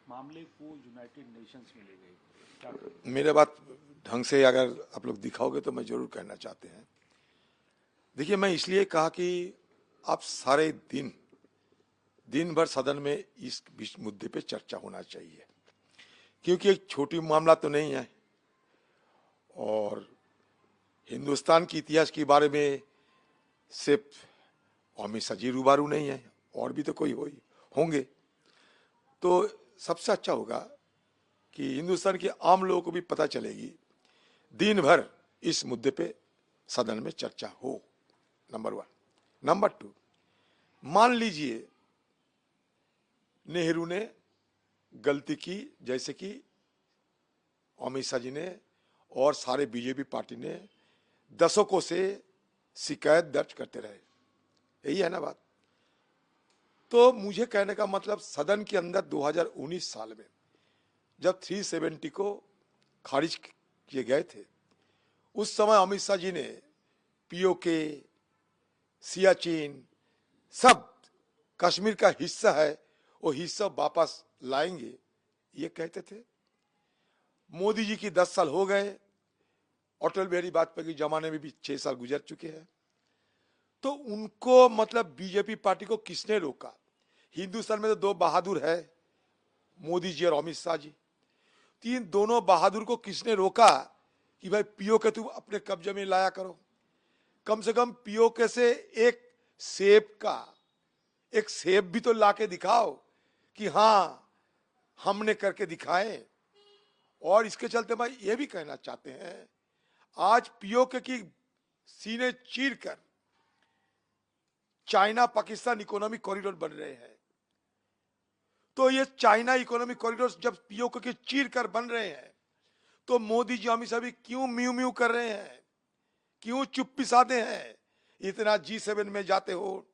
मामले को United Nations में ले गए, क्या कहेंगे? मेरे बात ढंग से अगर आप लोग दिखाओगे तो मैं जरूर कहना चाहते हैं। देखिए, मैं इसलिए कहा कि आप सारे दिन भर सदन में इस मुद्दे पे चर्चा होना चाहिए, क्योंकि एक छोटी मामला तो नहीं है और हिंदुस्तान के इतिहास के बारे में सिर्फ अमित शाह जी रूबारू नहीं है, और भी तो कोई होंगे। तो सबसे अच्छा होगा कि हिंदुस्तान के आम लोगों को भी पता चलेगी, दिन भर इस मुद्दे पे सदन में चर्चा हो। नंबर 1। नंबर 2, मान लीजिए नेहरू ने गलती की, जैसे कि अमित शाह जी ने और सारे बीजेपी पार्टी ने दशकों से शिकायत दर्ज करते रहे, यही है ना बात। तो मुझे कहने का मतलब, सदन के अंदर 2019 साल में जब 370 को खारिज किए गए थे, उस समय अमित शाह जी ने पीओके, सियाचिन, सब कश्मीर का हिस्सा है, वो हिस्सा वापस लाएंगे, ये कहते थे। मोदी जी की 10 साल हो गए, अटल बिहारी वाजपेयी के जमाने में भी 6 साल गुजर चुके हैं। तो उनको मतलब बीजेपी पार्टी को किसने रोका? हिंदुस्तान में तो 2 बहादुर है, मोदी जी और अमित शाह जी। तीन दोनों बहादुर को किसने रोका कि भाई पीओके तुम अपने कब्जे में लाया करो? कम से कम पीओके से एक सेब भी तो लाके दिखाओ कि हाँ हमने करके दिखाए। और इसके चलते भाई ये भी कहना चाहते हैं, आज पीओके की सीने चीरकर चाइना पाकिस्तान इकोनॉमिक कॉरिडोर बन रहे हैं। तो ये चाइना इकोनॉमिक कॉरिडोर जब पीओके के चीर कर बन रहे हैं, तो मोदी जी अमित शाह भी क्यों म्यू म्यू कर रहे हैं, क्यों चुप्पी साधे हैं? इतना G7 में जाते हो,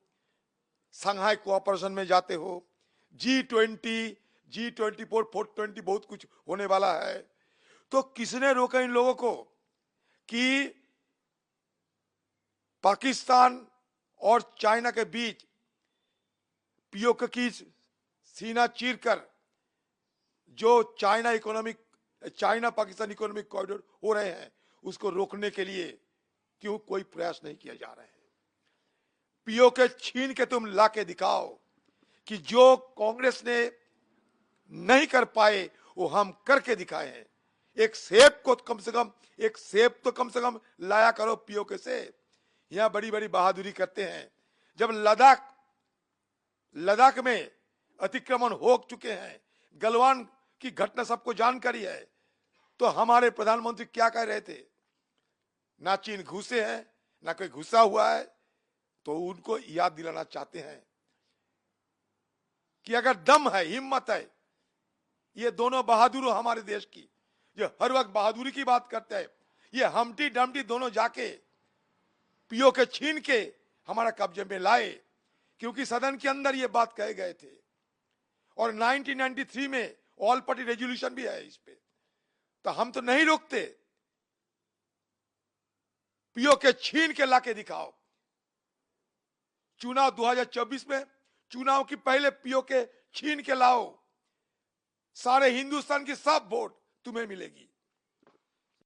संघाई कोऑपरेशन में जाते हो, G20, G24, 420 बहुत कुछ होने वाला है। तो किसने रोका इन लोगों को कि पाकिस्तान और चाइना के बीच पीओके की सीना चीरकर जो चाइना पाकिस्तान इकोनॉमिक कॉरिडोर हो रहे हैं, उसको रोकने के लिए क्यों कोई प्रयास नहीं किया जा रहा है? पीओके छीन के तुम लाके दिखाओ कि जो कांग्रेस ने नहीं कर पाए वो हम करके दिखाए हैं। एक सेब तो कम से कम लाया करो पीओके से। यहां बड़ी बड़ी बहादुरी करते हैं। जब लद्दाख में अतिक्रमण हो चुके हैं, गलवान की घटना सबको जानकारी है, तो हमारे प्रधानमंत्री क्या कह रहे थे? ना चीन घुसे हैं, ना कोई घुसा हुआ है। तो उनको याद दिलाना चाहते हैं कि अगर दम है, हिम्मत है, ये दोनों बहादुर हमारे देश की, जो हर वक्त बहादुरी की बात करते हैं, ये हमटी डमटी दोनों जाके पीओके छीन के हमारा कब्जे में लाए, क्योंकि सदन के अंदर ये बात कहे गए थे। और 1993 में ऑल पार्टी रेजोल्यूशन भी है इस पे। तो हम तो नहीं रोकते, पीओके छीन के लाके दिखाओ। चुनाव 2024 में, चुनाव की पहले पीओके छीन के लाओ, सारे हिंदुस्तान की सब वोट तुम्हें मिलेगी।